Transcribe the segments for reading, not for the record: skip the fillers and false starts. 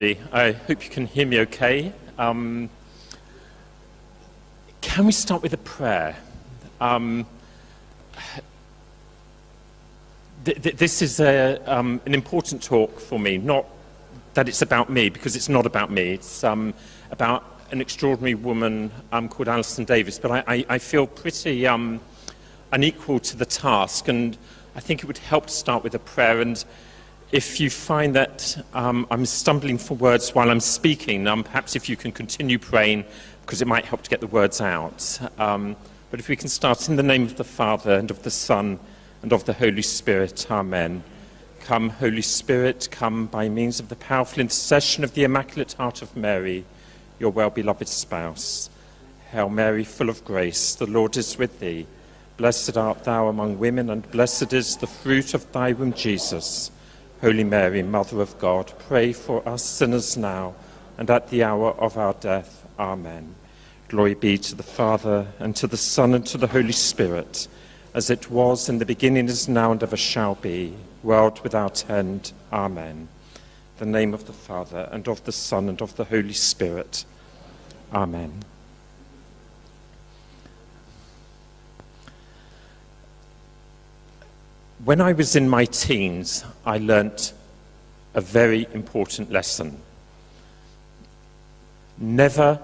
I hope you can hear me okay. Can we start with a prayer? This is an important talk for me, not that it's about me, because it's not about me. It's about an extraordinary woman called Alison Davis, but I feel pretty unequal to the task, and I think it would help to start with a prayer. And if you find that I'm stumbling for words while I'm speaking, perhaps if you can continue praying, because it might help to get the words out. But if we can start in the name of the Father, and of the Son, and of the Holy Spirit. Amen. Come, Holy Spirit, come by means of the powerful intercession of the Immaculate Heart of Mary, your well-beloved spouse. Hail Mary, full of grace, the Lord is with thee. Blessed art thou among women, and blessed is the fruit of thy womb, Jesus. Holy Mary, Mother of God, pray for us sinners now and at the hour of our death. Amen. Glory be to the Father, and to the Son, and to the Holy Spirit, as it was in the beginning, is now, and ever shall be, world without end. Amen. In the name of the Father, and of the Son, and of the Holy Spirit. Amen. When I was in my teens, I learnt a very important lesson. Never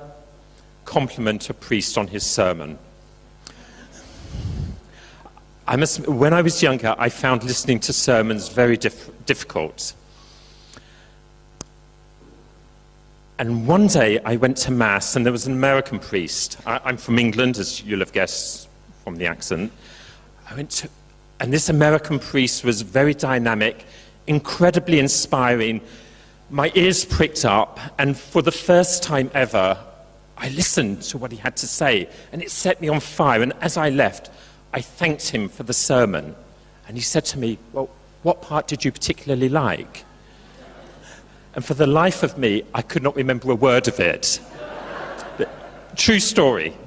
compliment a priest on his sermon. When I was younger, I found listening to sermons very difficult. And one day I went to Mass, and there was an American priest. I'm from England, as you'll have guessed from the accent. And this American priest was very dynamic, incredibly inspiring. My ears pricked up, and for the first time ever, I listened to what he had to say, and it set me on fire. And as I left, I thanked him for the sermon. And he said to me, "Well, what part did you particularly like?" And for the life of me, I could not remember a word of it. True story.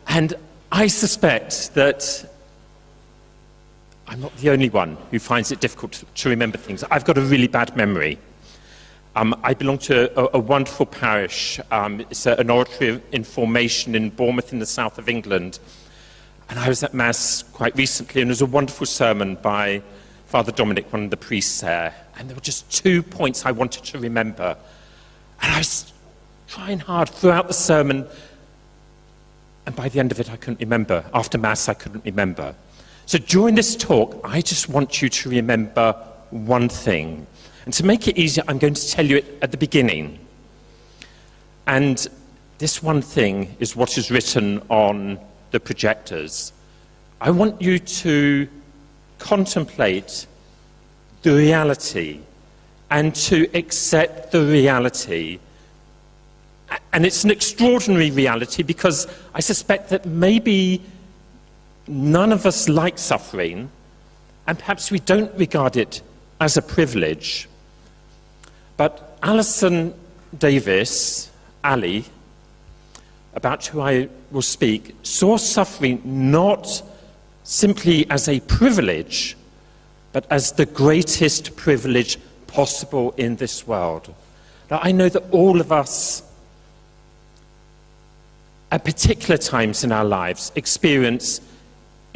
And I suspect that I'm not the only one who finds it difficult to remember things. I've got a really bad memory. I belong to a wonderful parish. It's an oratory in formation in Bournemouth in the south of England. And I was at Mass quite recently, and there was a wonderful sermon by Father Dominic, one of the priests there. And there were just 2 points I wanted to remember. And I was trying hard throughout the sermon, and by the end of it, I couldn't remember. After Mass, I couldn't remember. So during this talk, I just want you to remember one thing. And to make it easier, I'm going to tell you it at the beginning. And this one thing is what is written on the projectors. I want you to contemplate the reality and to accept the reality. And it's an extraordinary reality, because I suspect that maybe none of us like suffering, and perhaps we don't regard it as a privilege. But Alison Davis, Ali, about who I will speak, saw suffering not simply as a privilege, but as the greatest privilege possible in this world. Now, I know that all of us, at particular times in our lives, experience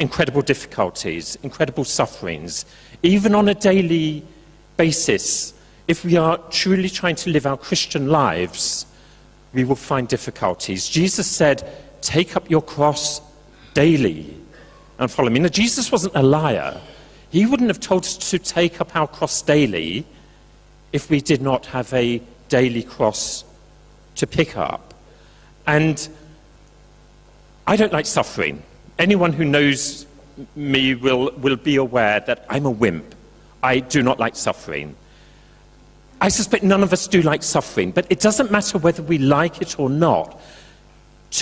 incredible difficulties, incredible sufferings. Even on a daily basis, if we are truly trying to live our Christian lives, we will find difficulties. Jesus said, "Take up your cross daily and follow me." Now, Jesus wasn't a liar. He wouldn't have told us to take up our cross daily if we did not have a daily cross to pick up. And I don't like suffering. Anyone who knows me will be aware that I'm a wimp. I do not like suffering. I suspect none of us do like suffering, but it doesn't matter whether we like it or not.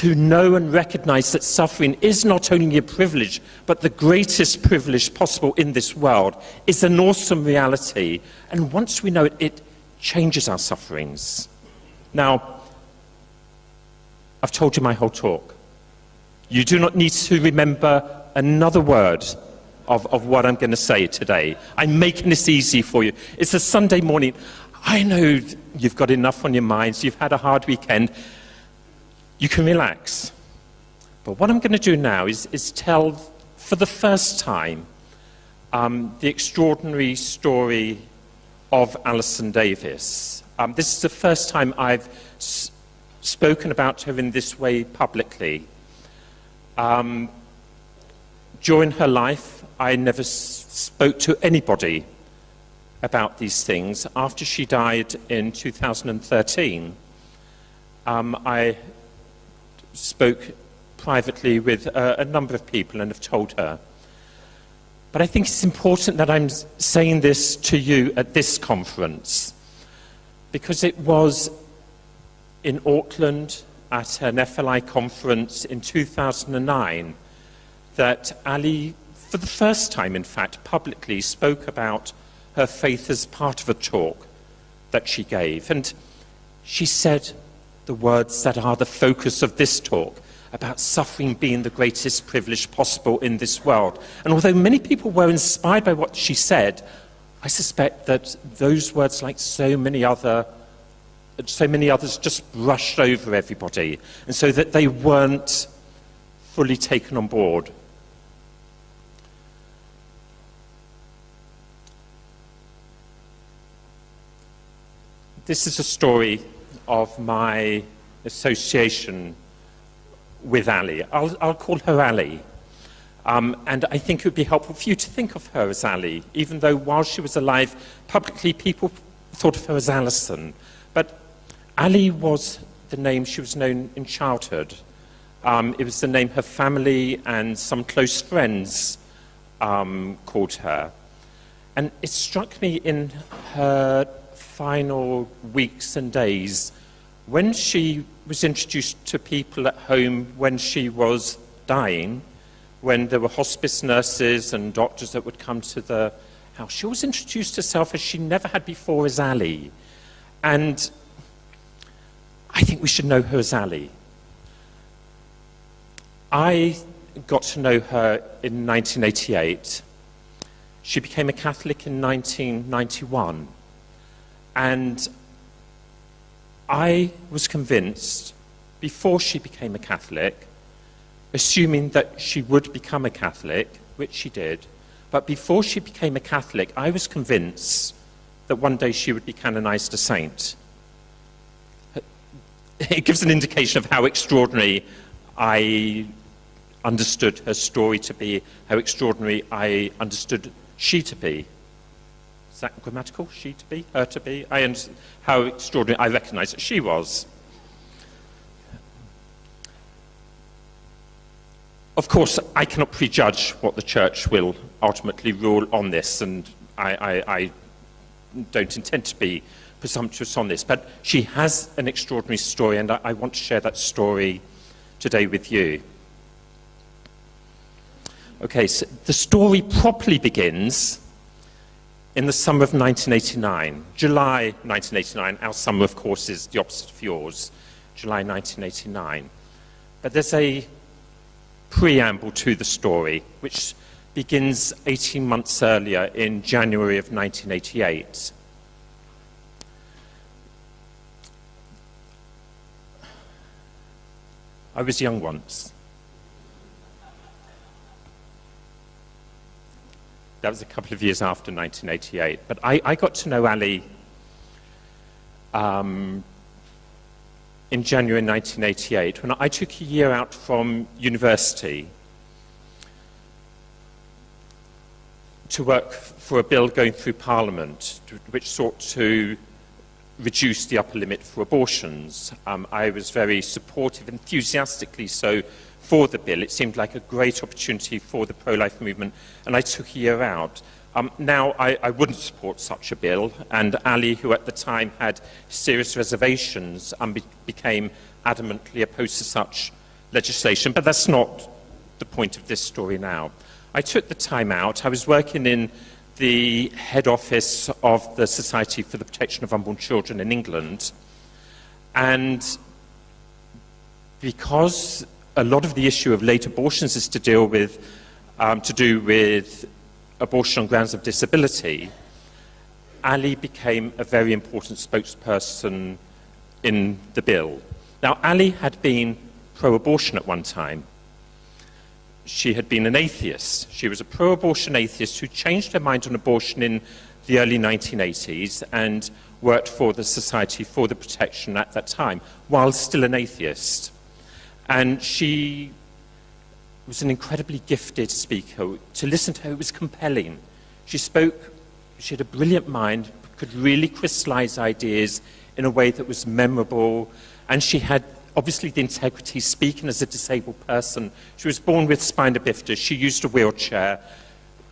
To know and recognize that suffering is not only a privilege, but the greatest privilege possible in this world, is an awesome reality. And once we know it, it changes our sufferings. Now, I've told you my whole talk. You do not need to remember another word of what I'm going to say today. I'm making this easy for you. It's a Sunday morning. I know you've got enough on your minds, you've had a hard weekend, you can relax. But what I'm going to do now is tell, for the first time, the extraordinary story of Alison Davis. This is the first time I've spoken about her in this way publicly. During her life, I never spoke to anybody about these things. After she died in 2013, I spoke privately with a number of people and have told her. But I think it's important that I'm saying this to you at this conference, because it was in Auckland at an FLI conference in 2009 that Ali, for the first time in fact, publicly spoke about her faith as part of a talk that she gave. And she said the words that are the focus of this talk, about suffering being the greatest privilege possible in this world. And although many people were inspired by what she said, I suspect that those words, like so many others, just brushed over everybody, and so that they weren't fully taken on board. This is a story of my association with Ali. I'll call her Ali. And I think it would be helpful for you to think of her as Ali, even though while she was alive, publicly people thought of her as Allison. But Ali was the name she was known in childhood. It was the name her family and some close friends called her. And it struck me in her final weeks and days, when she was introduced to people at home when she was dying, when there were hospice nurses and doctors that would come to the house, she always introduced herself as she never had before as Ali. And I think we should know her as Ali. I got to know her in 1988. She became a Catholic in 1991. And I was convinced, before she became a Catholic, assuming that she would become a Catholic, which she did, but before she became a Catholic, I was convinced that one day she would be canonized a saint. It gives an indication of how extraordinary I understood her story to be, how extraordinary I understood she to be. Is that grammatical? She to be? Her to be? How extraordinary I recognise that she was. Of course, I cannot prejudge what the Church will ultimately rule on this, and I don't intend to be presumptuous on this, but she has an extraordinary story, and I want to share that story today with you. Okay, so the story properly begins in the summer of 1989, July 1989. Our summer, of course, is the opposite of yours, July 1989. But there's a preamble to the story, which begins 18 months earlier in January of 1988. I was young once. That was a couple of years after 1988. But I got to know Ali in January 1988, when I took a year out from university to work for a bill going through Parliament, which sought to reduce the upper limit for abortions. I was very supportive, enthusiastically so, for the bill. It seemed like a great opportunity for the pro-life movement, and I took a year out. Now, I wouldn't support such a bill, and Ali, who at the time had serious reservations, became adamantly opposed to such legislation. But that's not the point of this story now. I took the time out. I was working in the head office of the Society for the Protection of Unborn Children in England, and because a lot of the issue of late abortions is to do with abortion on grounds of disability, Ali became a very important spokesperson in the bill. Now, Ali had been pro-abortion at one time. She had been an atheist. She was a pro-abortion atheist who changed her mind on abortion in the early 1980s and worked for the Society for the Protection at that time, while still an atheist. And she was an incredibly gifted speaker. To listen to her, it was compelling. She had a brilliant mind, could really crystallize ideas in a way that was memorable, and she had obviously the integrity, speaking as a disabled person. She was born with spina bifida. She used a wheelchair.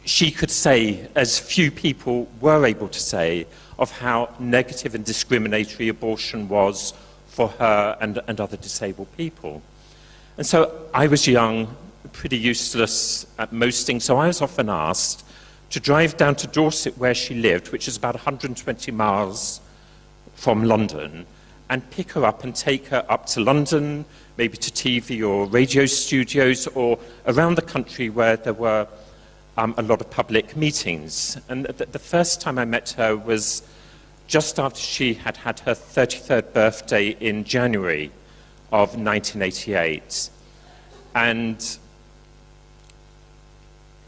She could say, as few people were able to say, of how negative and discriminatory abortion was for her and other disabled people. And so I was young, pretty useless at most things, so I was often asked to drive down to Dorset, where she lived, which is about 120 miles from London, and pick her up and take her up to London, maybe to TV or radio studios, or around the country where there were a lot of public meetings. And the first time I met her was just after she had had her 33rd birthday in January of 1988. And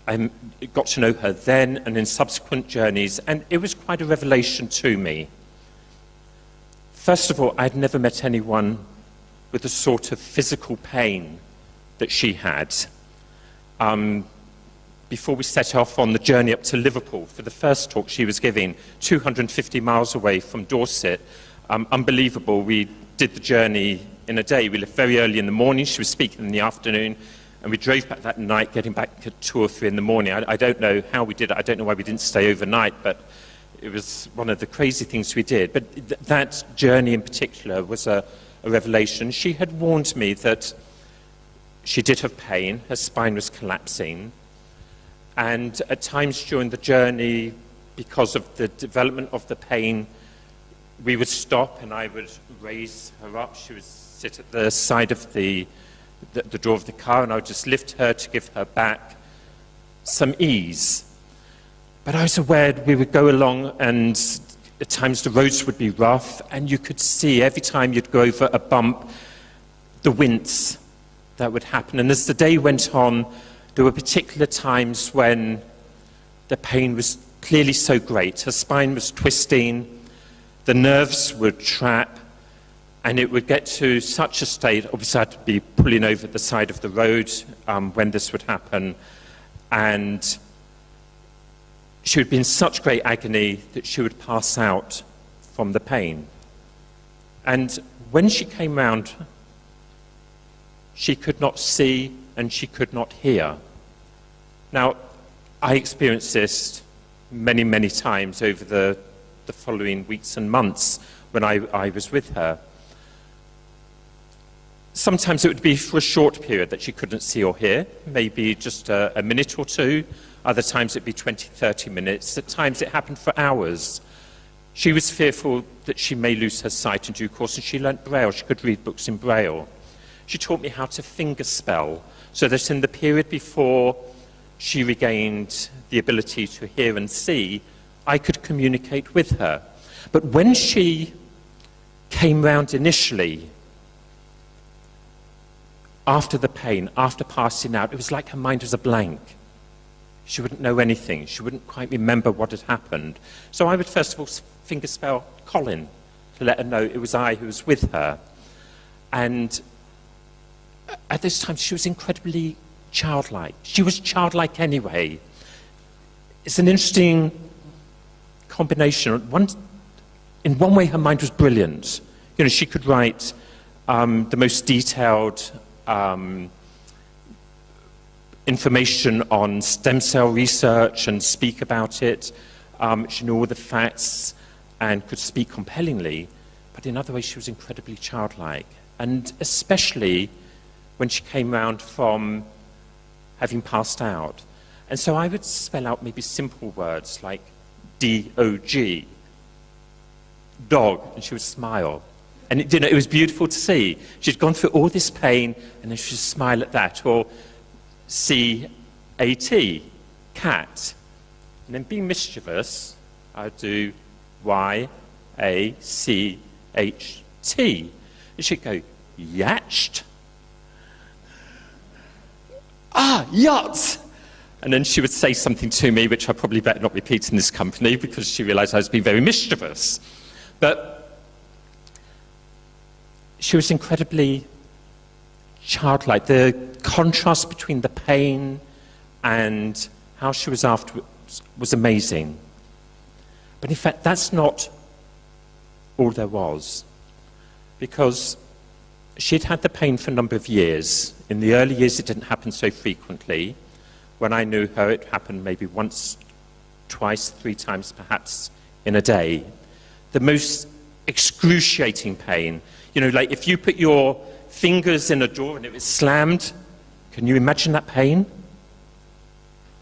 I got to know her then and in subsequent journeys, and it was quite a revelation to me. First of all, I'd never met anyone with the sort of physical pain that she had. Before we set off on the journey up to Liverpool for the first talk she was giving, 250 miles away from Dorset, unbelievable, we did the journey in a day. We left very early in the morning, she was speaking in the afternoon, and we drove back that night, getting back at 2 or 3 in the morning. I don't know how we did it, I don't know why we didn't stay overnight, but it was one of the crazy things we did. But that journey in particular was a revelation. She had warned me that she did have pain, her spine was collapsing, and at times during the journey, because of the development of the pain, we would stop and I would raise her up. She would sit at the side of the door of the car, and I would just lift her to give her back some ease. But I was aware we would go along, and at times the roads would be rough, and you could see every time you'd go over a bump, the wince that would happen. And as the day went on, there were particular times when the pain was clearly so great. Her spine was twisting, the nerves would trap, and it would get to such a state, obviously I had to be pulling over the side of the road when this would happen, and she would be in such great agony that she would pass out from the pain. And when she came round, she could not see and she could not hear. Now, I experienced this many, many times over the following weeks and months when I was with her. Sometimes it would be for a short period that she couldn't see or hear, maybe just a minute or two. Other times it'd be 20, 30 minutes. At times it happened for hours. She was fearful that she may lose her sight in due course, and she learnt Braille. She could read books in Braille. She taught me how to finger spell, so that in the period before she regained the ability to hear and see, I could communicate with her. But when she came round initially, after the pain, after passing out, it was like her mind was a blank. She wouldn't know anything. She wouldn't quite remember what had happened. So I would first of all finger spell Colin to let her know it was I who was with her. And at this time, she was incredibly childlike. She was childlike anyway. It's an interesting combination. In one way, her mind was brilliant. You know, she could write the most detailed information on stem cell research and speak about it. She knew all the facts and could speak compellingly, but in other ways she was incredibly childlike. And especially when she came round from having passed out. And so I would spell out maybe simple words like D-O-G, dog, and she would smile. And it was beautiful to see. She'd gone through all this pain, and then she'd smile at that. Or C-A-T, cat. And then being mischievous, I'd do Y-A-C-H-T. And she'd go, yacht? Ah, yacht! And then she would say something to me, which I probably better not repeat in this company, because she realized I was being very mischievous. But she was incredibly childlike. The contrast between the pain and how she was afterwards was amazing. But in fact, that's not all there was, because she'd had the pain for a number of years. In the early years, it didn't happen so frequently. When I knew her, it happened maybe once, twice, 3 times perhaps in a day. The most excruciating pain. You know, like if you put your fingers in a door and it was slammed, can you imagine that pain?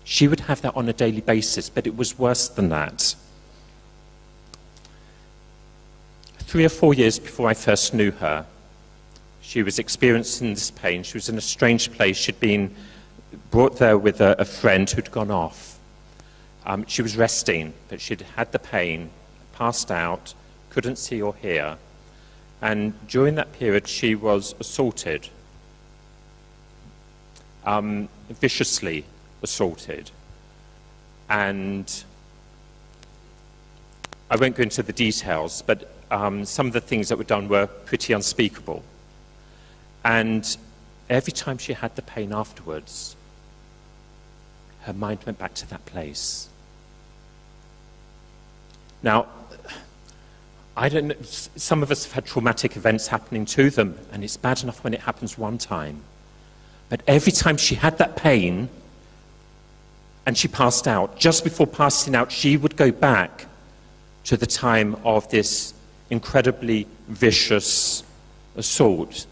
She would have that on a daily basis, but it was worse than that. 3 or 4 years before I first knew her, she was experiencing this pain. She was in a strange place. She'd been brought there with a friend who'd gone off. She was resting, but she'd had the pain, passed out, couldn't see or hear. And during that period, she was assaulted, viciously assaulted. And I won't go into the details, but some of the things that were done were pretty unspeakable. And every time she had the pain afterwards, her mind went back to that place. Now, I don't know, some of us have had traumatic events happening to them, and it's bad enough when it happens one time. But every time she had that pain, and she passed out, just before passing out, she would go back to the time of this incredibly vicious assault,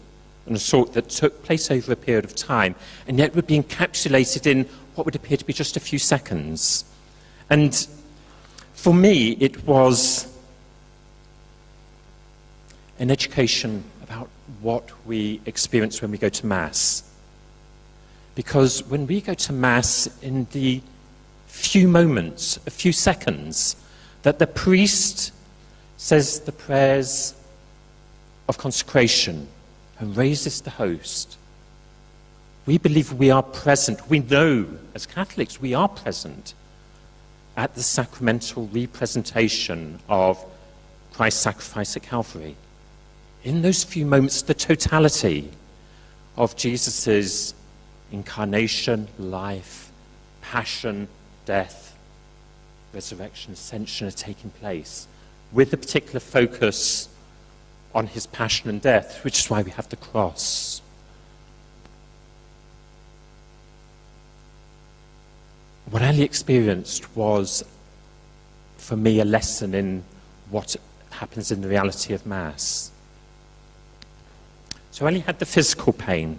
an assault that took place over a period of time, and yet would be encapsulated in what would appear to be just a few seconds. And for me, it was an education about what we experience when we go to Mass. Because when we go to Mass, in the few moments, a few seconds, that the priest says the prayers of consecration and raises the host, we believe we are present. We know, as Catholics, we are present at the sacramental representation of Christ's sacrifice at Calvary. In those few moments, the totality of Jesus' incarnation, life, passion, death, resurrection, ascension are taking place, with a particular focus on his passion and death, which is why we have the cross. What Ali experienced was, for me, a lesson in what happens in the reality of Mass. So Ali had the physical pain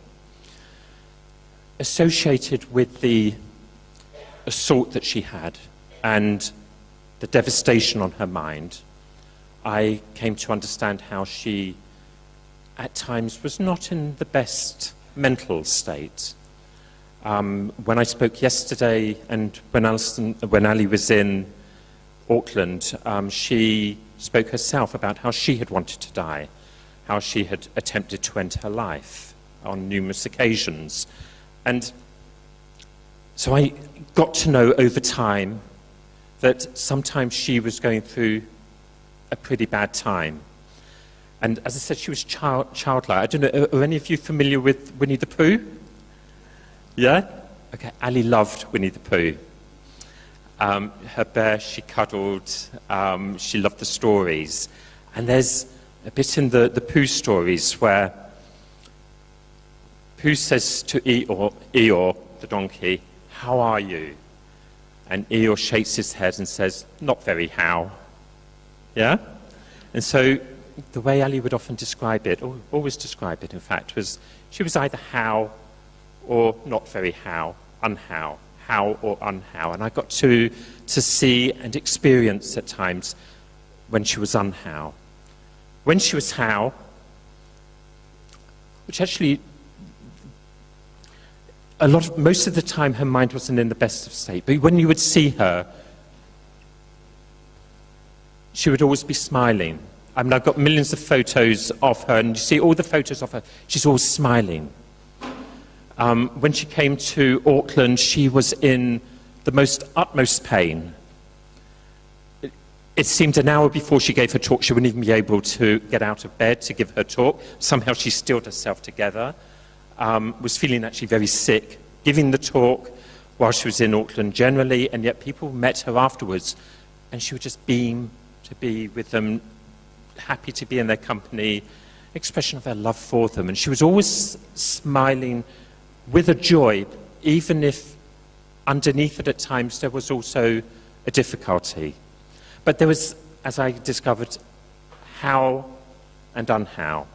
associated with the assault that she had and the devastation on her mind. I came to understand how she, at times, was not in the best mental state. When I spoke yesterday, and when Ali was in Auckland, she spoke herself about how she had wanted to die, how she had attempted to end her life on numerous occasions. And so I got to know over time that sometimes she was going through a pretty bad time. And as I said, she was childlike. I don't know, are any of you familiar with Winnie the Pooh? Yeah? Okay, Ali loved Winnie the Pooh. Her bear she cuddled, she loved the stories. And there's a bit in the Pooh stories where Pooh says to Eeyore, the donkey, "How are you?" And Eeyore shakes his head and says, "Not very how." Yeah? And so the way Ali would often describe it, or always describe it in fact, was she was either how or not very how, unhow, how or unhow. And I got to see and experience at times when she was unhow. When she was how, which actually most of the time her mind wasn't in the best of state, but when you would see her, she would always be smiling. I mean, I've got millions of photos of her, and you see all the photos of her, she's always smiling. When she came to Auckland, she was in the utmost pain. It seemed an hour before she gave her talk, she wouldn't even be able to get out of bed to give her talk. Somehow she steeled herself together, was feeling actually very sick, giving the talk while she was in Auckland generally, and yet people met her afterwards, and she would just beam to be with them, happy to be in their company, expression of her love for them. And she was always smiling with a joy, even if underneath it at times there was also a difficulty. But there was, as I discovered, how and unhow.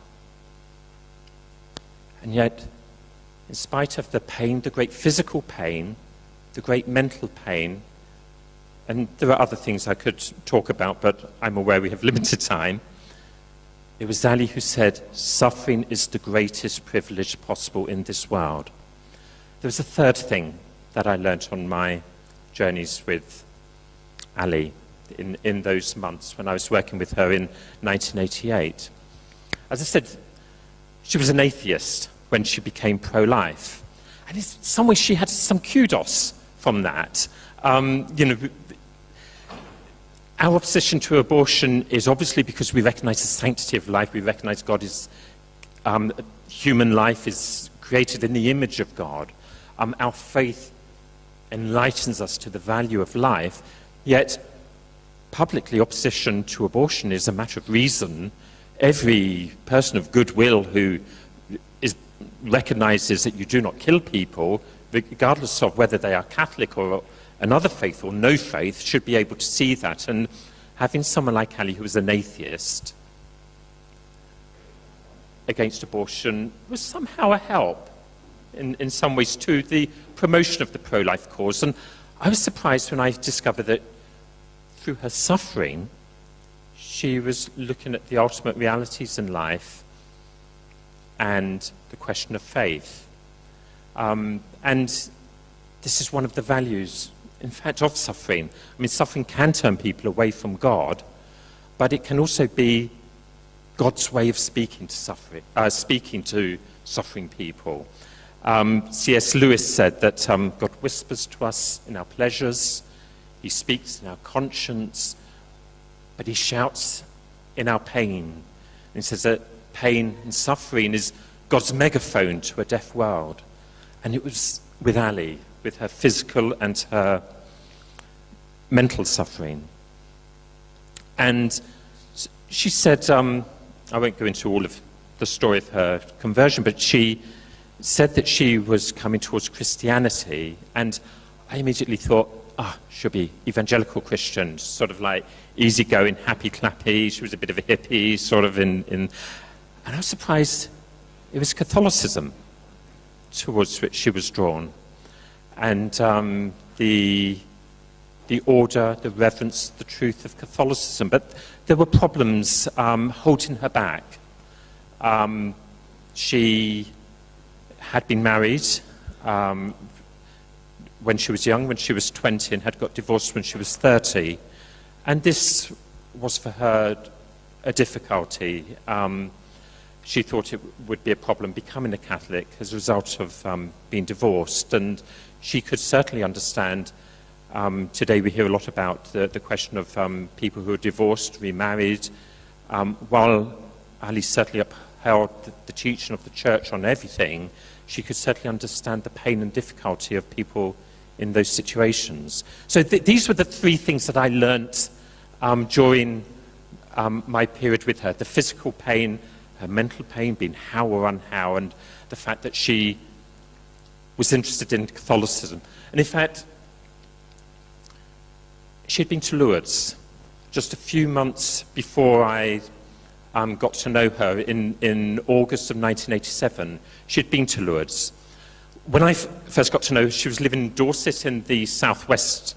And yet, in spite of the pain, the great physical pain, the great mental pain, and there are other things I could talk about, but I'm aware we have limited time, it was Ali who said, suffering is the greatest privilege possible in this world. There was a third thing that I learnt on my journeys with Ali in those months when I was working with her in 1988. As I said, she was an atheist when she became pro-life. And in some ways she had some kudos from that. Our opposition to abortion is obviously because we recognize the sanctity of life, we recognize God is, human life is created in the image of God. Our faith enlightens us to the value of life, yet publicly opposition to abortion is a matter of reason. Every person of goodwill who recognizes that you do not kill people, regardless of whether they are Catholic or another faith or no faith, should be able to see that. And having someone like Ali, who was an atheist, against abortion was somehow a help in some ways to the promotion of the pro-life cause. And I was surprised when I discovered that through her suffering, she was looking at the ultimate realities in life and the question of faith. And this is one of the values, in fact, of suffering. I mean, suffering can turn people away from God, but it can also be God's way of speaking to suffering people. C.S. Lewis said that God whispers to us in our pleasures, he speaks in our conscience, but he shouts in our pain. And he says that pain and suffering is God's megaphone to a deaf world. And it was with Ali, with her physical and her mental suffering. And she said, I won't go into all of the story of her conversion, but she said that she was coming towards Christianity, and I immediately thought, she'll be evangelical Christian, sort of like easygoing, happy-clappy. She was a bit of a hippie, sort of and I was surprised it was Catholicism towards which she was drawn. And the order, the reverence, the truth of Catholicism. But there were problems holding her back. She had been married when she was young, when she was 20, and had got divorced when she was 30. And this was for her a difficulty. She thought it would be a problem becoming a Catholic as a result of being divorced. And she could certainly understand. Today we hear a lot about the question of people who are divorced, remarried. While Ali certainly upheld the teaching of the church on everything, she could certainly understand the pain and difficulty of people in those situations. So these were the three things that I learnt during my period with her. The physical pain, her mental pain, being how or unhow, and the fact that she was interested in Catholicism. And in fact, she had been to Lourdes just a few months before I got to know her in August of 1987. She had been to Lourdes. When I first got to know her, she was living in Dorset in the southwest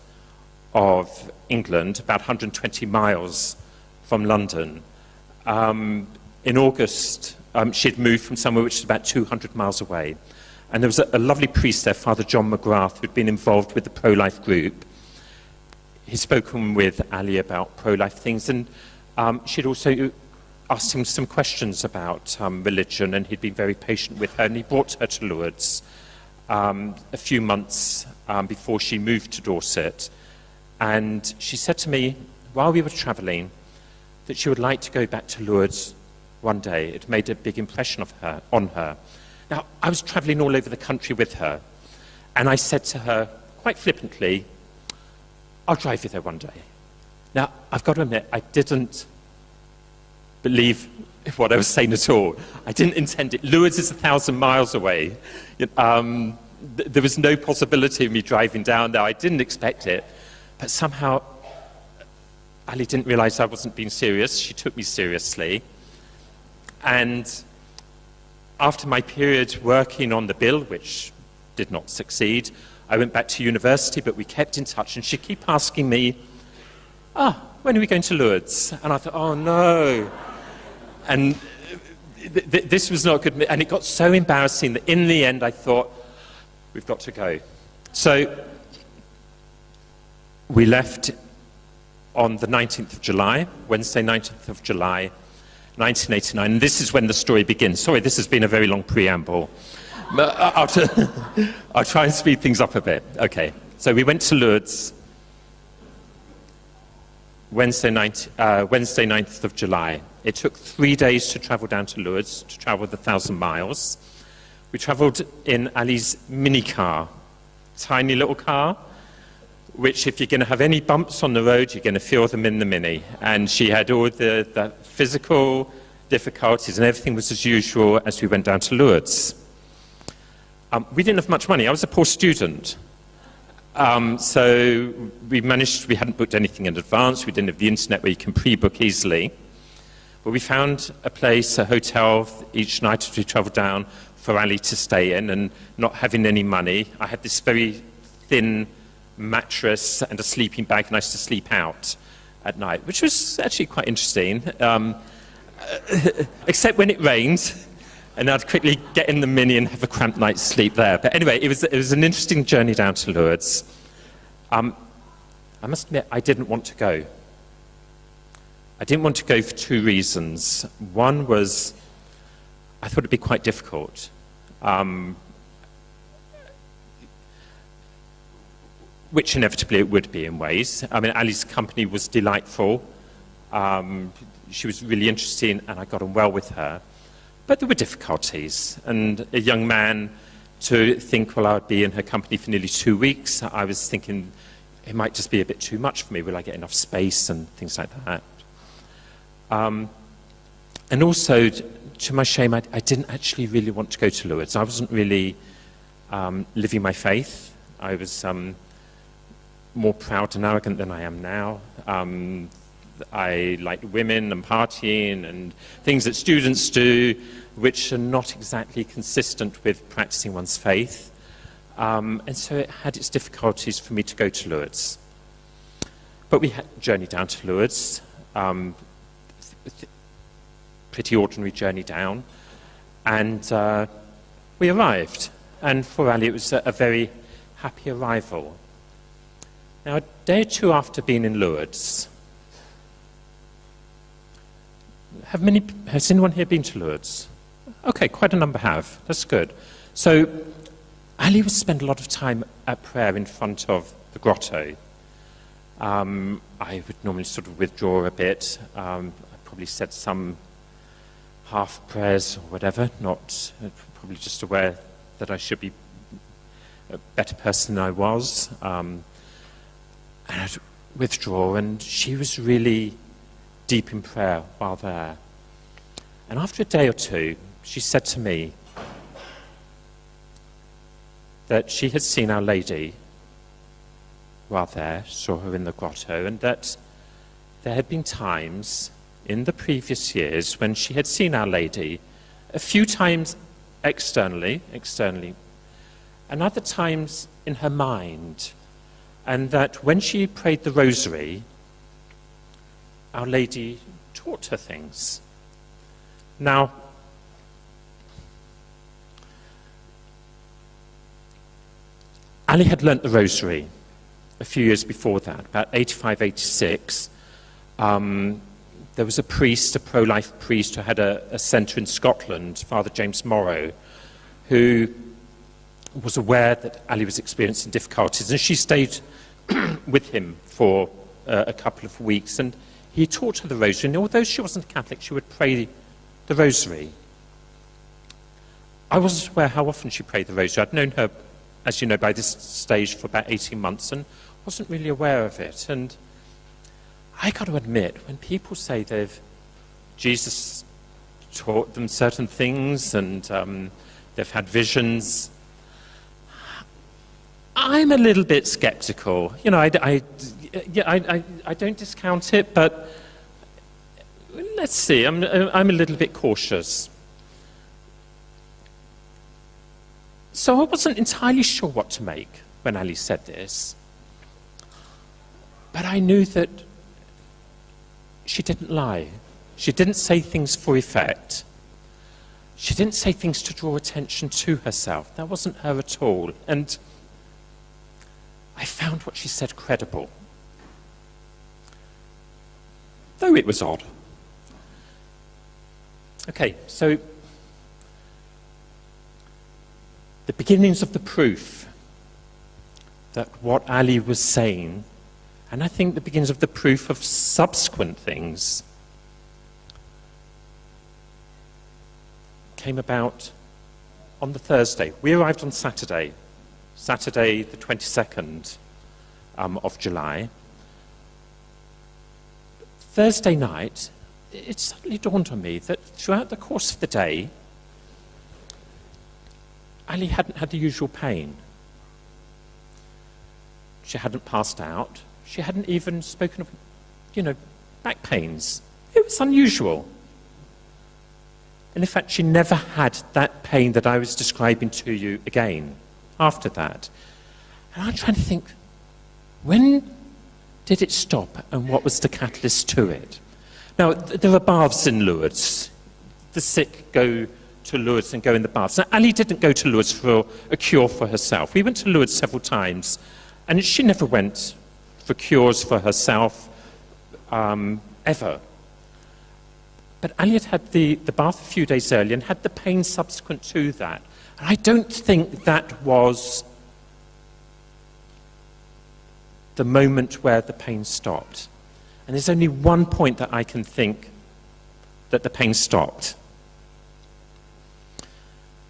of England, about 120 miles from London. In August, she had moved from somewhere which is about 200 miles away. And there was a lovely priest there, Father John McGrath, who'd been involved with the pro-life group. he'd spoken with Ali about pro-life things, and she'd also asked him some questions about religion, and he'd been very patient with her, and he brought her to Lourdes a few months before she moved to Dorset. And she said to me, while we were travelling, that she would like to go back to Lourdes one day. It made a big impression on her. Now, I was travelling all over the country with her, and I said to her, quite flippantly, I'll drive you there one day. Now, I've got to admit, I didn't believe what I was saying at all. I didn't intend it. Lourdes is 1,000 miles away. There was no possibility of me driving down there. I didn't expect it. But somehow, Ali didn't realize I wasn't being serious. She took me seriously. And after my period working on the bill, which did not succeed, I went back to university, but we kept in touch, and she'd keep asking me, when are we going to Lourdes? And I thought, oh no. And this was not good. And it got so embarrassing that in the end I thought, we've got to go. So we left on the 19th of July, Wednesday, 19th of July, 1989. And this is when the story begins. Sorry, this has been a very long preamble. But I'll try and speed things up a bit. Okay, so we went to Lourdes Wednesday, 9th of July. It took 3 days to travel down to Lourdes, to travel the 1,000 miles. We travelled in Ali's mini car, tiny little car, which if you're going to have any bumps on the road, you're going to feel them in the mini. And she had all the physical difficulties, and everything was as usual as we went down to Lourdes. We didn't have much money. I was a poor student. So we hadn't booked anything in advance. We didn't have the internet where you can pre-book easily. But we found a place, a hotel, each night as we travelled down for Ali to stay in, and not having any money, I had this very thin mattress and a sleeping bag, and I used to sleep out at night, which was actually quite interesting, except when it rained. And I'd quickly get in the Mini and have a cramped night's sleep there. But anyway, it was an interesting journey down to Lourdes. I must admit, I didn't want to go. I didn't want to go for two reasons. One was, I thought it'd be quite difficult. Which inevitably it would be in ways. I mean, Ali's company was delightful. She was really interesting, and I got on well with her. But there were difficulties, and a young man to think, well, I would be in her company for nearly 2 weeks. I was thinking it might just be a bit too much for me. Will I get enough space and things like that? And also, to my shame, I didn't actually really want to go to Lourdes. I wasn't really living my faith. I was more proud and arrogant than I am now. I like women and partying and things that students do, which are not exactly consistent with practicing one's faith. And so it had its difficulties for me to go to Lourdes. But we had a journey down to Lourdes, pretty ordinary journey down, and we arrived. And for Ali, it was a very happy arrival. Now, a day or two after being in Lourdes, has anyone here been to Lourdes? Okay, quite a number have. That's good. So Ali would spend a lot of time at prayer in front of the grotto. I would normally sort of withdraw a bit. I probably said some half prayers or whatever, not probably just aware that I should be a better person than I was. And I'd withdraw, and she was really deep in prayer while there. And after a day or two, she said to me that she had seen Our Lady while there, saw her in the grotto, and that there had been times in the previous years when she had seen Our Lady, a few times externally, and other times in her mind, and that when she prayed the rosary, Our Lady taught her things. Now, Ali had learnt the rosary. a few years before that, about 85, 86, there was a priest, a pro-life priest, who had a centre in Scotland, Father James Morrow, who was aware that Ali was experiencing difficulties, and she stayed with him for a couple of weeks, and he taught her the rosary, and although she wasn't a Catholic, she would pray the rosary. I wasn't aware how often she prayed the rosary. I'd known her, as you know, by this stage for about 18 months, and wasn't really aware of it. And I got to admit, when people say Jesus taught them certain things and they've had visions, I'm a little bit skeptical. You know, I don't discount it, but let's see. I'm a little bit cautious. So I wasn't entirely sure what to make when Ali said this, but I knew that she didn't lie. She didn't say things for effect. She didn't say things to draw attention to herself. That wasn't her at all. And I found what she said credible, though it was odd. Okay, so the beginnings of the proof that what Ali was saying, and I think the beginnings of the proof of subsequent things, came about on the Thursday. We arrived on Saturday the 22nd of July. Thursday night, it suddenly dawned on me that throughout the course of the day, Ali hadn't had the usual pain. She hadn't passed out. She hadn't even spoken of, back pains. It was unusual. And in fact, she never had that pain that I was describing to you again after that. And I'm trying to think, when did it stop and what was the catalyst to it? Now, there are baths in Lourdes. The sick go to Lourdes and go in the baths. Now, Ali didn't go to Lourdes for a cure for herself. We went to Lourdes several times, and she never went for cures for herself, ever. But Ali had had the bath a few days earlier and had the pain subsequent to that. And I don't think that was the moment where the pain stopped. And there's only one point that I can think that the pain stopped.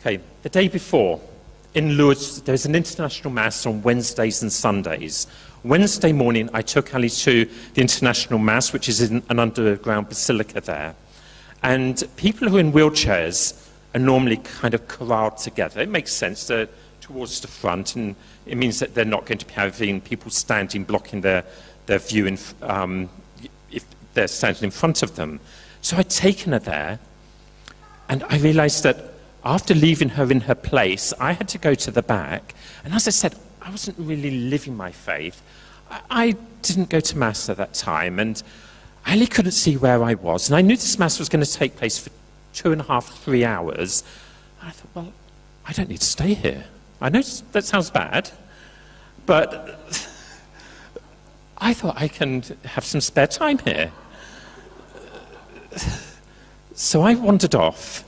Okay, the day before, in Lourdes, there's an international mass on Wednesdays and Sundays. Wednesday morning, I took Ali to the international mass, which is in an underground basilica there. And people who are in wheelchairs are normally kind of corralled together. It makes sense. They're towards the front, and it means that they're not going to be having people standing, blocking their view if they're standing in front of them. So I'd taken her there, and I realized that after leaving her in her place, I had to go to the back. And as I said, I wasn't really living my faith. I didn't go to Mass at that time, and I really couldn't see where I was. And I knew this Mass was going to take place for 2.5, 3 hours. And I thought, well, I don't need to stay here. I know that sounds bad, but I thought I can have some spare time here. So I wandered off,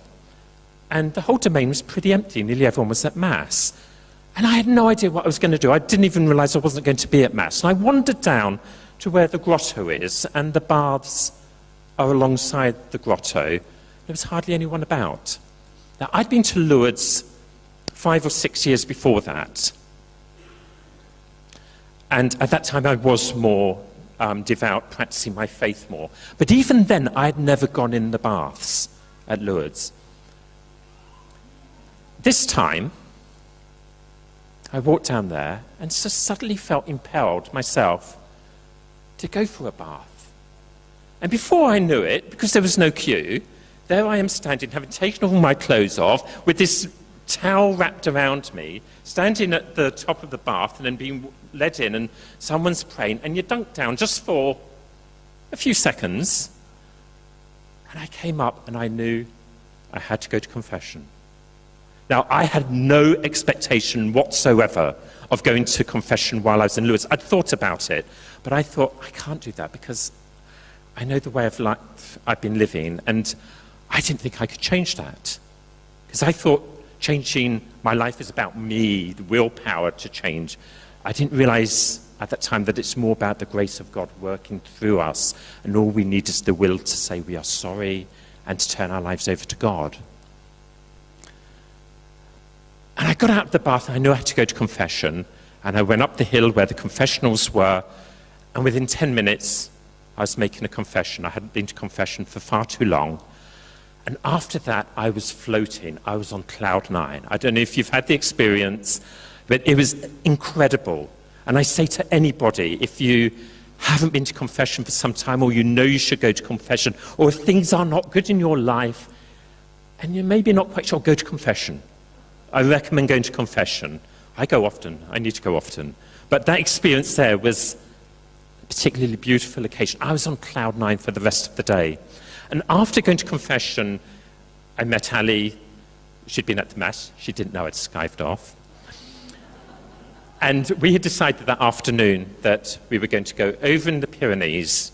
and the whole domain was pretty empty. Nearly everyone was at Mass. And I had no idea what I was going to do. I didn't even realize I wasn't going to be at Mass. And I wandered down to where the grotto is, and the baths are alongside the grotto. There was hardly anyone about. Now, I'd been to Lourdes 5 or 6 years before that. And at that time, I was more devout, practicing my faith more. But even then, I had never gone in the baths at Lourdes. This time, I walked down there and so suddenly felt impelled myself to go for a bath. And before I knew it, because there was no queue, there I am standing, having taken all my clothes off, with this towel wrapped around me, standing at the top of the bath and then being led in, and someone's praying, and you dunk down just for a few seconds. And I came up and I knew I had to go to confession. Now, I had no expectation whatsoever of going to confession while I was in Lewis. I'd thought about it, but I thought, I can't do that because I know the way of life I've been living, and I didn't think I could change that. Because I thought changing my life is about me, the willpower to change. I didn't realize at that time that it's more about the grace of God working through us, and all we need is the will to say we are sorry and to turn our lives over to God. And I got out of the bath, and I knew I had to go to confession, and I went up the hill where the confessionals were, and within 10 minutes, I was making a confession. I hadn't been to confession for far too long. And after that, I was floating. I was on cloud 9. I don't know if you've had the experience, but it was incredible. And I say to anybody, if you haven't been to confession for some time, or you know you should go to confession, or if things are not good in your life, and you're maybe not quite sure, go to confession. I recommend going to confession. I go often. I need to go often. But that experience there was a particularly beautiful occasion. I was on cloud 9 for the rest of the day. And after going to confession, I met Ali. She'd been at the Mass. She didn't know I'd skived off. And we had decided that afternoon that we were going to go over in the Pyrenees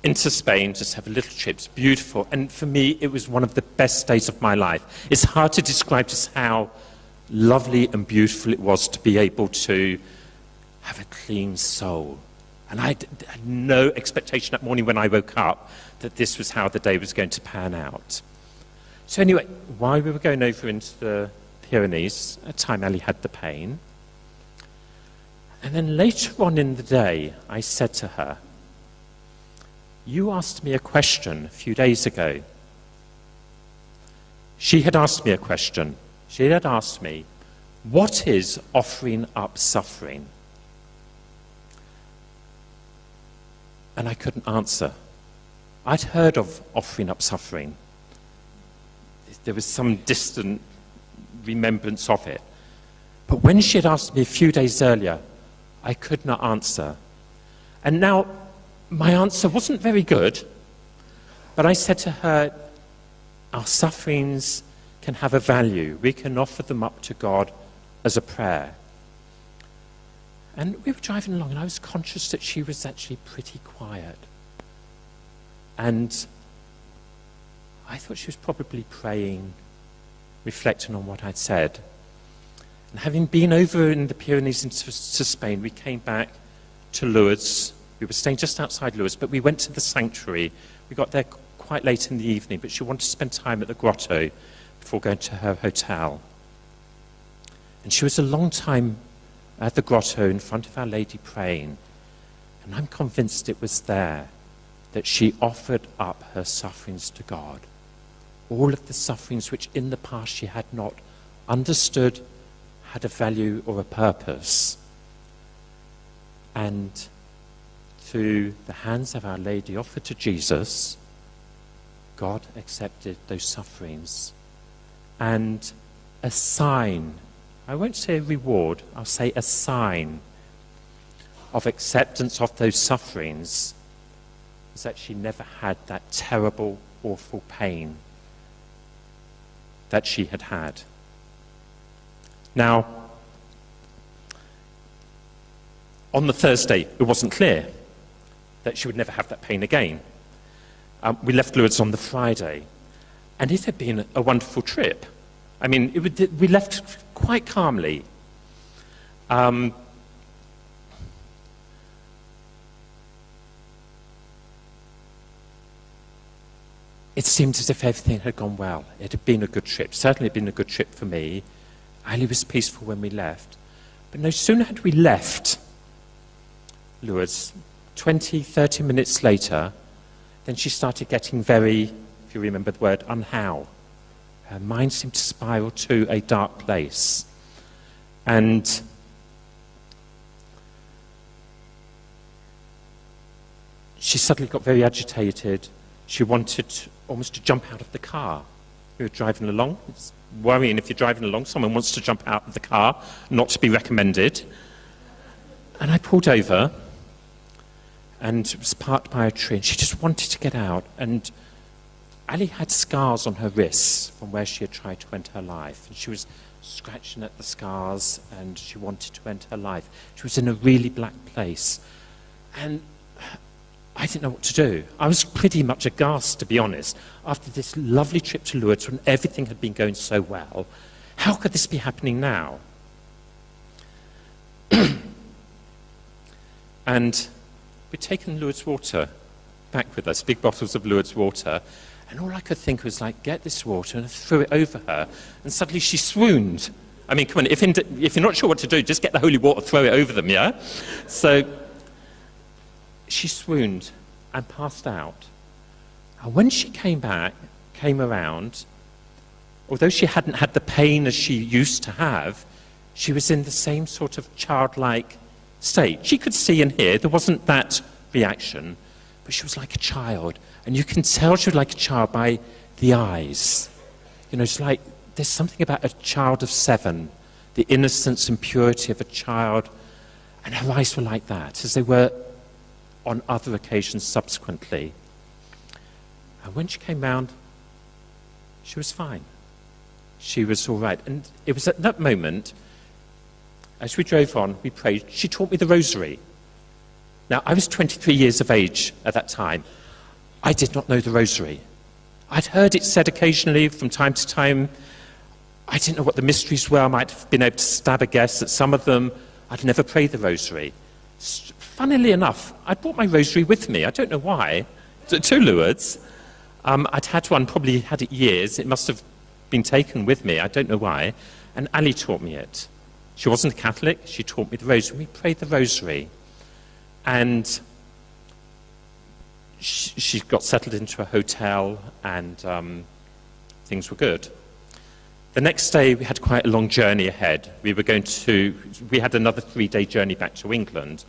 into Spain, just have a little trip. It's beautiful. And for me, it was one of the best days of my life. It's hard to describe just how lovely and beautiful it was to be able to have a clean soul. And I had no expectation that morning when I woke up that this was how the day was going to pan out. So anyway, while we were going over into the Pyrenees, at the time Ali had the pain. And then later on in the day, I said to her, "You asked me a question a few days ago." She had asked me a question. She had asked me, "What is offering up suffering?" And I couldn't answer. I'd heard of offering up suffering. There was some distant remembrance of it. But when she had asked me a few days earlier, I could not answer. And now, my answer wasn't very good, but I said to her, our sufferings can have a value. We can offer them up to God as a prayer. And we were driving along, and I was conscious that she was actually pretty quiet. And I thought she was probably praying, reflecting on what I'd said. And having been over in the Pyrenees into Spain, we came back to Lourdes. We were staying just outside Lourdes, but we went to the sanctuary. We got there quite late in the evening, but she wanted to spend time at the grotto before going to her hotel. And she was a long time at the grotto in front of Our Lady praying. And I'm convinced it was there that she offered up her sufferings to God. All of the sufferings which in the past she had not understood had a value or a purpose. And through the hands of Our Lady offered to Jesus, God accepted those sufferings. And a sign, I won't say a reward, I'll say a sign of acceptance of those sufferings was that she never had that terrible, awful pain that she had had. Now, on the Thursday, it wasn't clear that she would never have that pain again. We left Lourdes on the Friday, and it had been a wonderful trip. I mean, we left quite calmly. It seemed as if everything had gone well. It had been a good trip. Certainly it had been a good trip for me. Ali was peaceful when we left. But no sooner had we left Lourdes, 20, 30 minutes later, then she started getting very, if you remember the word, unhow. Her mind seemed to spiral to a dark place. And she suddenly got very agitated. She wanted almost to jump out of the car. We were driving along. It's worrying if you're driving along, someone wants to jump out of the car, not to be recommended. And I pulled over, and it was parked by a tree, and she just wanted to get out. And Ali had scars on her wrists from where she had tried to end her life. And she was scratching at the scars, and she wanted to end her life. She was in a really black place. And I didn't know what to do. I was pretty much aghast, to be honest, after this lovely trip to Lourdes when everything had been going so well. How could this be happening now? And we'd taken Lourdes water back with us, big bottles of Lourdes water, and all I could think was, like, get this water, and I threw it over her, and suddenly she swooned. I mean, come on, if you're not sure what to do, just get the holy water, throw it over them, yeah? So she swooned and passed out. And when she came around, although she hadn't had the pain as she used to have, she was in the same sort of childlike state. She could see and hear. There wasn't that reaction, but she was like a child. And you can tell she was like a child by the eyes. You know, it's like there's something about a child of 7, the innocence and purity of a child. And her eyes were like that, as they were on other occasions subsequently. And when she came round, she was fine. She was all right. And it was at that moment, as we drove on, we prayed, she taught me the rosary. Now, I was 23 years of age at that time. I did not know the rosary. I'd heard it said occasionally from time to time. I didn't know what the mysteries were. I might have been able to stab a guess at some of them. I'd never prayed the rosary. Funnily enough, I brought my rosary with me. I don't know why, to Lourdes. I'd had one, probably had it years. It must have been taken with me. I don't know why. And Ali taught me it. She wasn't a Catholic. She taught me the rosary. We prayed the rosary. And she got settled into a hotel, and things were good. The next day, we had quite a long journey ahead. We had another 3-day journey back to England,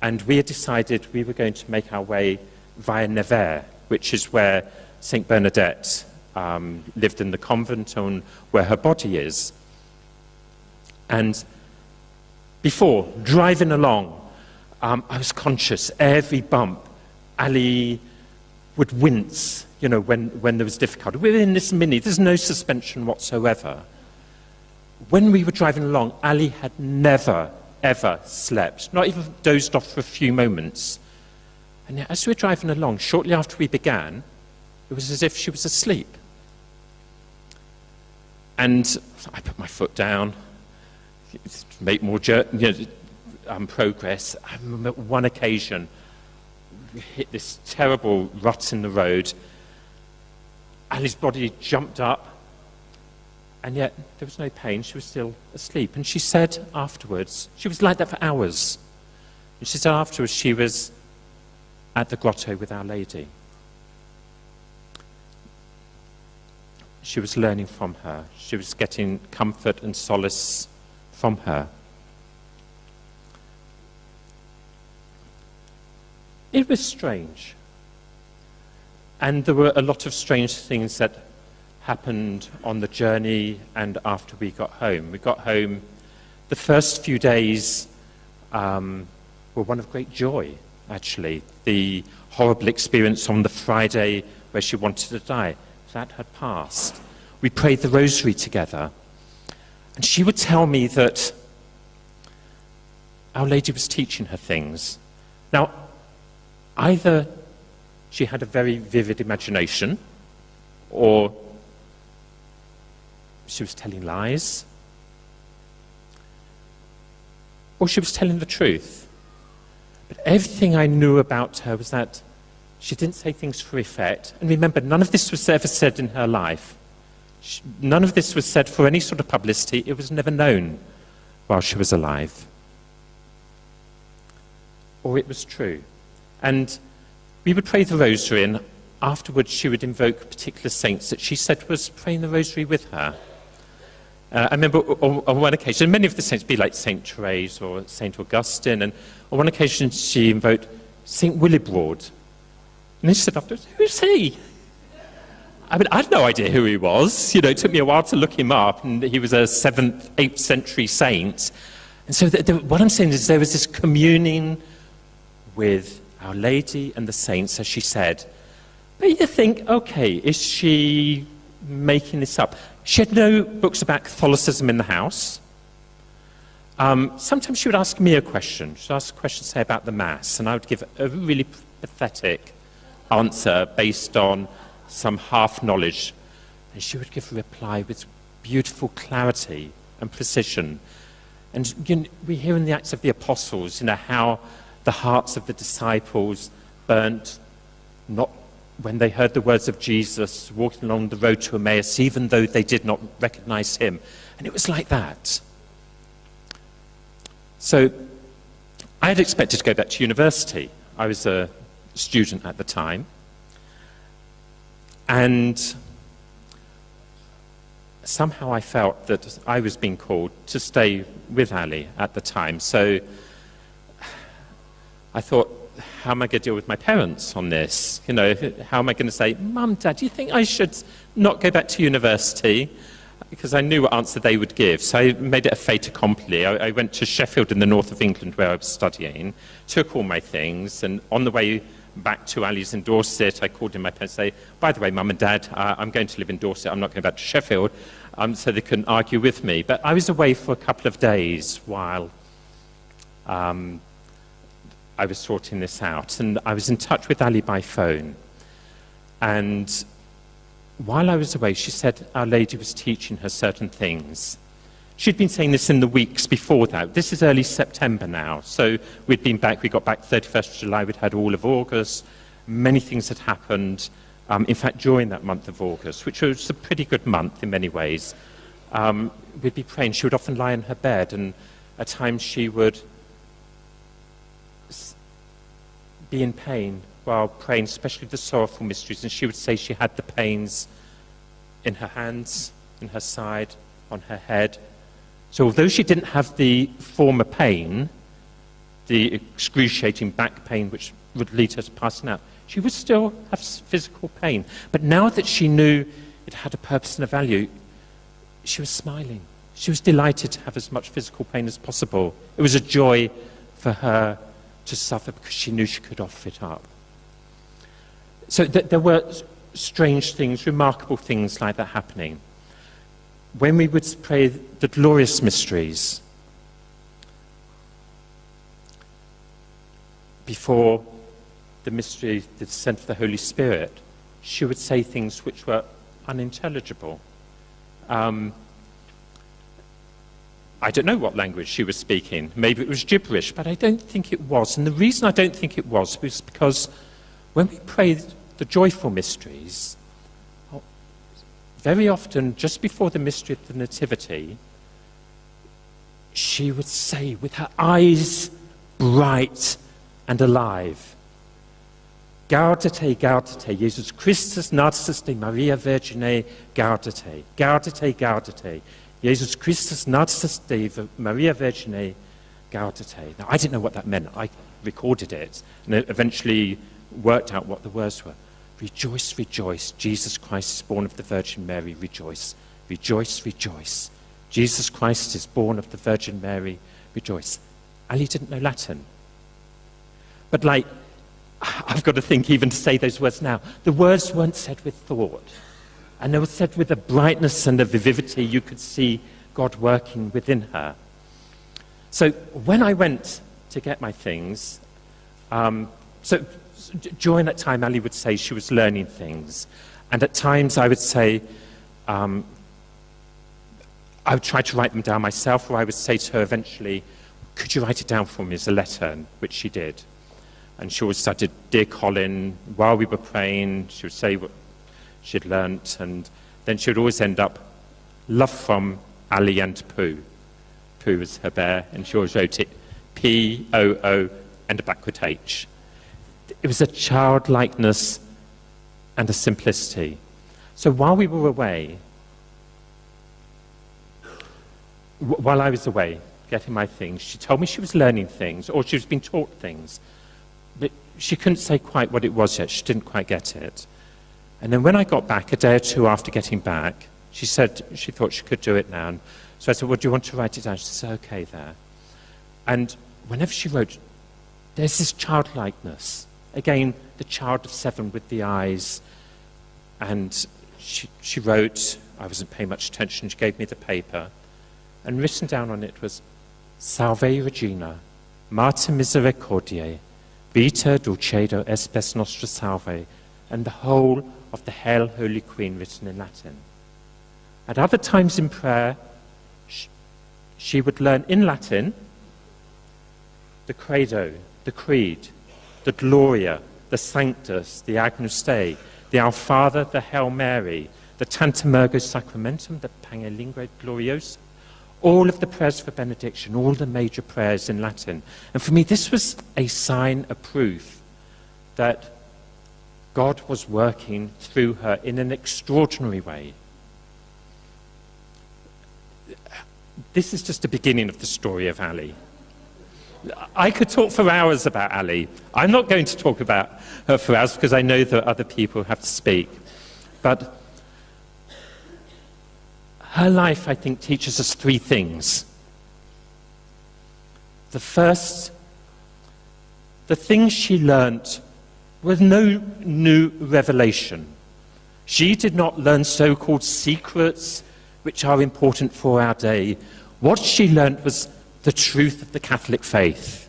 and we had decided we were going to make our way via Nevers, which is where St. Bernadette lived in the convent and where her body is. And before, driving along, I was conscious every bump. Ali would wince, you know, when there was difficulty. We're in this Mini, there's no suspension whatsoever. When we were driving along, Ali had never, ever slept, not even dozed off for a few moments. And yet, as we were driving along, shortly after we began, it was as if she was asleep. And I put my foot down, make more progress. I remember one occasion, we hit this terrible rut in the road. Ali's body jumped up, and yet there was no pain. She was still asleep. And she said afterwards, she was like that for hours. And she said afterwards she was at the grotto with Our Lady. She was learning from her. She was getting comfort and solace from her. It was strange. And there were a lot of strange things that happened on the journey and after we got home. We got home, the first few days were one of great joy, actually. The horrible experience on the Friday where she wanted to die, that had passed. We prayed the rosary together. And she would tell me that Our Lady was teaching her things. Now, either she had a very vivid imagination, or she was telling lies, or she was telling the truth. But everything I knew about her was that she didn't say things for effect. And remember, none of this was ever said in her life. None of this was said for any sort of publicity. It was never known while she was alive. Or it was true. And we would pray the rosary, and afterwards she would invoke particular saints that she said was praying the rosary with her. I remember on one occasion, many of the saints be like St. Therese or St. Augustine, and on one occasion she invoked St. Willibrord. And then she said afterwards, who's he? I mean, I had no idea who he was. You know, it took me a while to look him up, and he was a 7th, 8th century saint. And so what I'm saying is there was this communing with Our Lady and the saints, as she said, But you think, okay, is she making this up? She had no books about Catholicism in the house. Sometimes she would ask me a question. She'd ask a question, say, about the Mass, and I would give a really pathetic answer based on some half-knowledge. And she would give a reply with beautiful clarity and precision. And we hear in the Acts of the Apostles, how the hearts of the disciples burnt, not when they heard the words of Jesus walking along the road to Emmaus, even though they did not recognize him. And it was like that. So I had expected to go back to university. I was a student at the time. And somehow I felt that I was being called to stay with Ali at the time. So I thought, how am I going to deal with my parents on this? How am I going to say, Mum, Dad, do you think I should not go back to university? Because I knew what answer they would give. So I made it a fait accompli. I went to Sheffield in the north of England where I was studying, took all my things, and on the way back to Ali's in Dorset, I called in my parents and say, by the way, Mum and Dad, I'm going to live in Dorset, I'm not going back to Sheffield, so they couldn't argue with me. But I was away for a couple of days while I was sorting this out, and I was in touch with Ali by phone. And while I was away, she said Our Lady was teaching her certain things. She'd been saying this in the weeks before that. This is early September now, so we'd been back, we got back 31st of July, we'd had all of August, many things had happened, in fact during that month of August, which was a pretty good month in many ways. We'd be praying, she would often lie in her bed, and at times she would be in pain while praying, especially the sorrowful mysteries, and she would say she had the pains in her hands, in her side, on her head. So although she didn't have the former pain, the excruciating back pain which would lead her to passing out, she would still have physical pain. But now that she knew it had a purpose and a value, she was smiling. She was delighted to have as much physical pain as possible. It was a joy for her to suffer because she knew she could offer it up. So there were strange things, remarkable things like that happening. When we would pray the glorious mysteries before the mystery, the descent of the Holy Spirit, she would say things which were unintelligible. I don't know what language she was speaking. Maybe it was gibberish, but I don't think it was. And the reason I don't think it was because when we pray the joyful mysteries, very often, just before the mystery of the Nativity, she would say, with her eyes bright and alive, Gaudete, gaudete, Jesus Christus natus de Maria Virgine, gaudete, gaudete, gaudete, Jesus Christus natus de Maria Virgine, gaudete. Now, I didn't know what that meant. I recorded it, and eventually worked out what the words were. Rejoice, rejoice, Jesus Christ is born of the Virgin Mary, rejoice. Rejoice, rejoice. Jesus Christ is born of the Virgin Mary, rejoice. Ali didn't know Latin. But I've got to think even to say those words now. The words weren't said with thought. And they were said with a brightness and a vivacity. You could see God working within her. So when I went to get my things, during that time, Ali would say she was learning things. And at times I would say, I would try to write them down myself, or I would say to her eventually, could you write it down for me as a letter? Which she did. And she always started, Dear Colin, while we were praying, she would say what she'd learnt, and then she would always end up, love from Ali and Pooh. Pooh was her bear, and she always wrote it P-O-O and a backward H. It was a childlikeness and a simplicity. So while we were away, while I was away getting my things, she told me she was learning things, or she was being taught things, but she couldn't say quite what it was yet. She didn't quite get it. And then when I got back, a day or two after getting back, she said she thought she could do it now. And so I said, well, do you want to write it down? She said, okay, there. And whenever she wrote, there's this childlikeness. again, the child of 7 with the eyes. And she wrote, I wasn't paying much attention, she gave me the paper, and written down on it was, Salve Regina, Mater Misericordiae, Vita Dulcedo Espes Nostra Salve, and the whole of the Hail, Holy Queen written in Latin. At other times in prayer, she would learn in Latin the Credo, the Creed, the Gloria, the Sanctus, the Agnus Dei, the Our Father, the Hail Mary, the Tantum Ergo Sacramentum, the Pange Lingue Gloriosa, all of the prayers for benediction, all the major prayers in Latin. And for me, this was a sign, a proof that God was working through her in an extraordinary way. This is just the beginning of the story of Ali. I could talk for hours about Ali. I'm not going to talk about her for hours because I know that other people have to speak. But her life, I think, teaches us 3 things. The first, the things she learnt was no new revelation. She did not learn so-called secrets which are important for our day. What she learnt was the truth of the Catholic faith.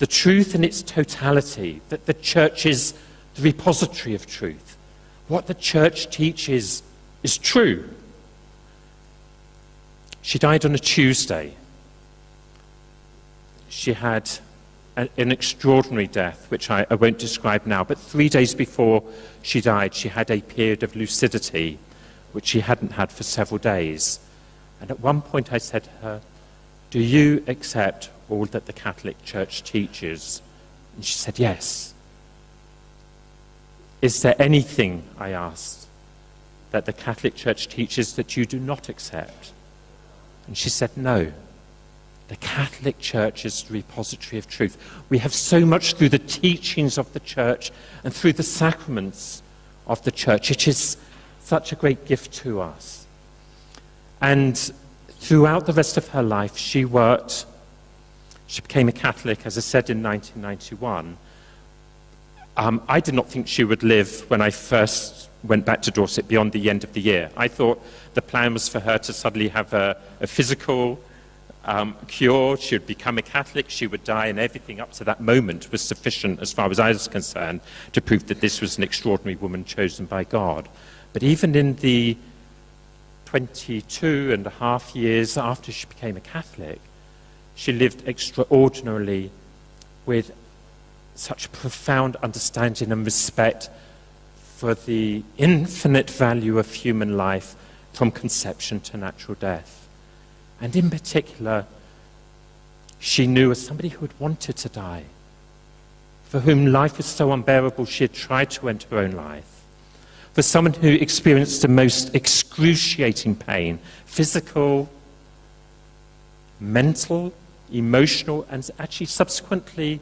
The truth in its totality, that the Church is the repository of truth. What the Church teaches is true. She died on a Tuesday. She had an extraordinary death, which I won't describe now, but 3 days before she died, she had a period of lucidity, which she hadn't had for several days. And at one point I said to her, do you accept all that the Catholic Church teaches? And she said, yes. Is there anything, I asked, that the Catholic Church teaches that you do not accept? And she said, no. The Catholic Church is the repository of truth. We have so much through the teachings of the Church and through the sacraments of the Church. It is such a great gift to us. And throughout the rest of her life, she worked. She became a Catholic, as I said, in 1991. I did not think she would live when I first went back to Dorset beyond the end of the year. I thought the plan was for her to suddenly have a physical cure, she would become a Catholic, she would die, and everything up to that moment was sufficient, as far as I was concerned, to prove that this was an extraordinary woman chosen by God. But even in the 22 and a half years after she became a Catholic, she lived extraordinarily with such profound understanding and respect for the infinite value of human life from conception to natural death. And in particular, she knew as somebody who had wanted to die, for whom life was so unbearable she had tried to end her own life, for someone who experienced the most excruciating pain, physical, mental, emotional, and actually subsequently,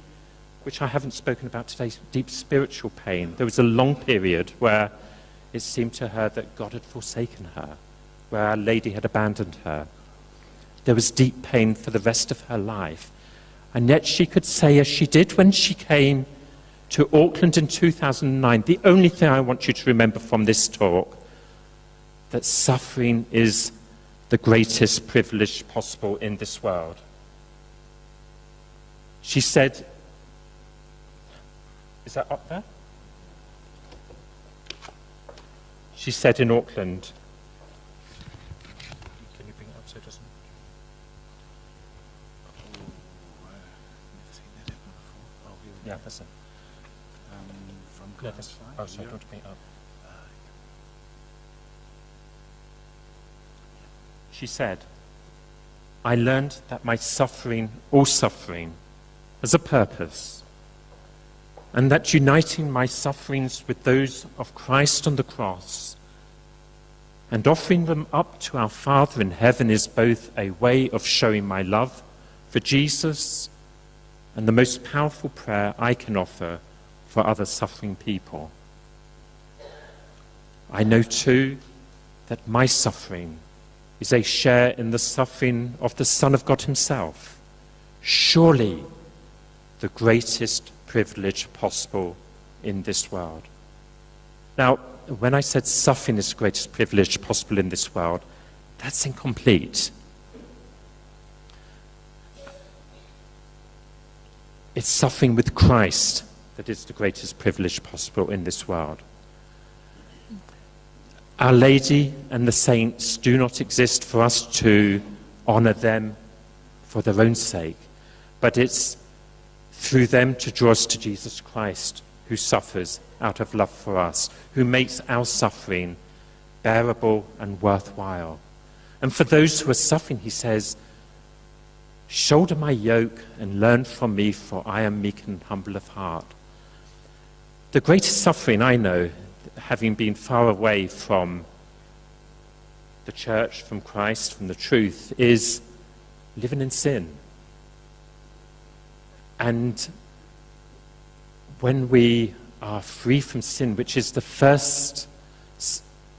which I haven't spoken about today, deep spiritual pain. There was a long period where it seemed to her that God had forsaken her, where Our Lady had abandoned her. There was deep pain for the rest of her life. And yet she could say, as she did when she came to Auckland in 2009, the only thing I want you to remember from this talk, that suffering is the greatest privilege possible in this world. She said, is that up there? She said in Auckland, can you bring it up so it doesn't? Yeah, that's it. From Yeah, class that's 5. Oh, sorry, I don't bring it up. She said, I learned that my suffering, all suffering, has a purpose, and that uniting my sufferings with those of Christ on the cross and offering them up to our Father in heaven is both a way of showing my love for Jesus and the most powerful prayer I can offer for other suffering people. I know too that my suffering is a share in the suffering of the Son of God himself, surely the greatest privilege possible in this world. Now, when I said suffering is the greatest privilege possible in this world, that's incomplete. It's suffering with Christ that is the greatest privilege possible in this world. Our Lady and the saints do not exist for us to honor them for their own sake, but it's through them to draw us to Jesus Christ, who suffers out of love for us, who makes our suffering bearable and worthwhile. And for those who are suffering, he says, shoulder my yoke and learn from me, for I am meek and humble of heart. The greatest suffering I know, having been far away from the church, from Christ, from the truth, is living in sin. And when we are free from sin, which is the first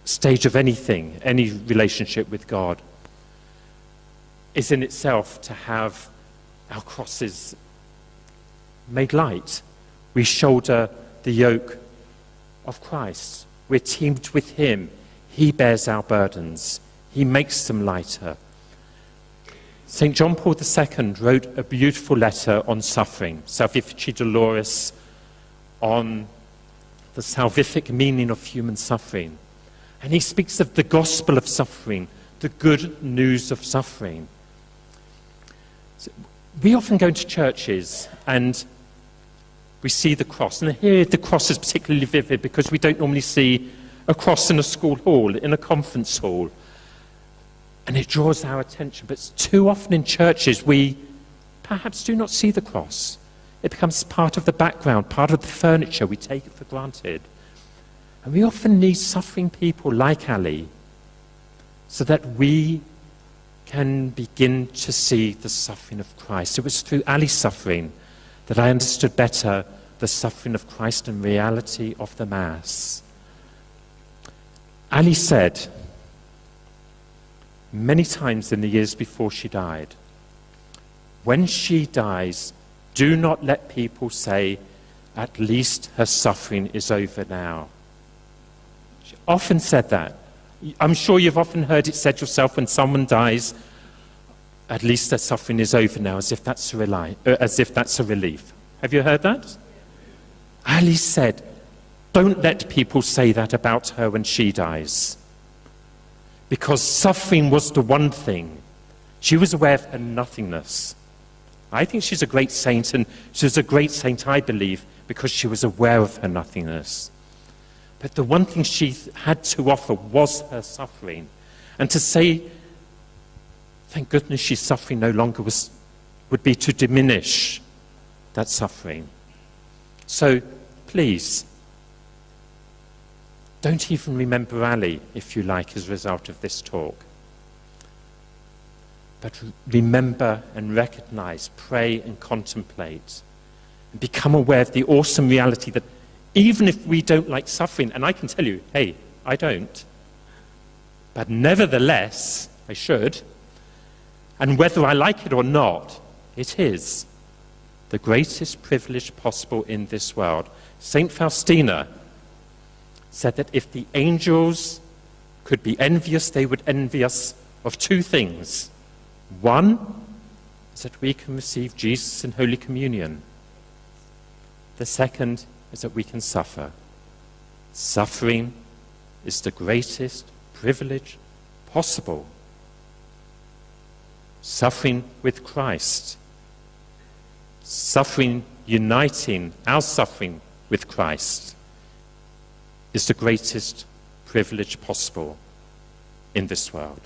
stage of anything, any relationship with God, is in itself to have our crosses made light. We shoulder the yoke of Christ. We're teamed with him. He bears our burdens. He makes them lighter. St. John Paul II wrote a beautiful letter on suffering, Salvifici Doloris, on the salvific meaning of human suffering. And he speaks of the gospel of suffering, the good news of suffering. So we often go into churches and we see the cross. And here the cross is particularly vivid because we don't normally see a cross in a school hall, in a conference hall. And it draws our attention. But too often in churches we perhaps do not see the cross. It becomes part of the background, part of the furniture. We take it for granted. And we often need suffering people like Ali so that we can begin to see the suffering of Christ. It was through Ali's suffering that I understood better the suffering of Christ and reality of the Mass. Ali said many times in the years before she died, when she dies, do not let people say, at least her suffering is over now. She often said that. I'm sure you've often heard it said yourself when someone dies, at least their suffering is over now, as if that's a relief. Have you heard that? Ali said, don't let people say that about her when she dies. Because suffering was the one thing. She was aware of her nothingness. I think she's a great saint, and she was a great saint, I believe, because she was aware of her nothingness. But the one thing she had to offer was her suffering. And to say, thank goodness she's suffering no longer, would be to diminish that suffering. So, please, don't even remember Ali, if you like, as a result of this talk. But remember and recognize, pray and contemplate, and become aware of the awesome reality that even if we don't like suffering, and I can tell you, hey, I don't, but nevertheless, I should, and whether I like it or not, it is the greatest privilege possible in this world. Saint Faustina said that if the angels could be envious, they would envy us of two things. One is that we can receive Jesus in Holy Communion. The second is that we can suffer. Suffering is the greatest privilege possible. Suffering with Christ. Suffering, uniting our suffering with Christ is the greatest privilege possible in this world.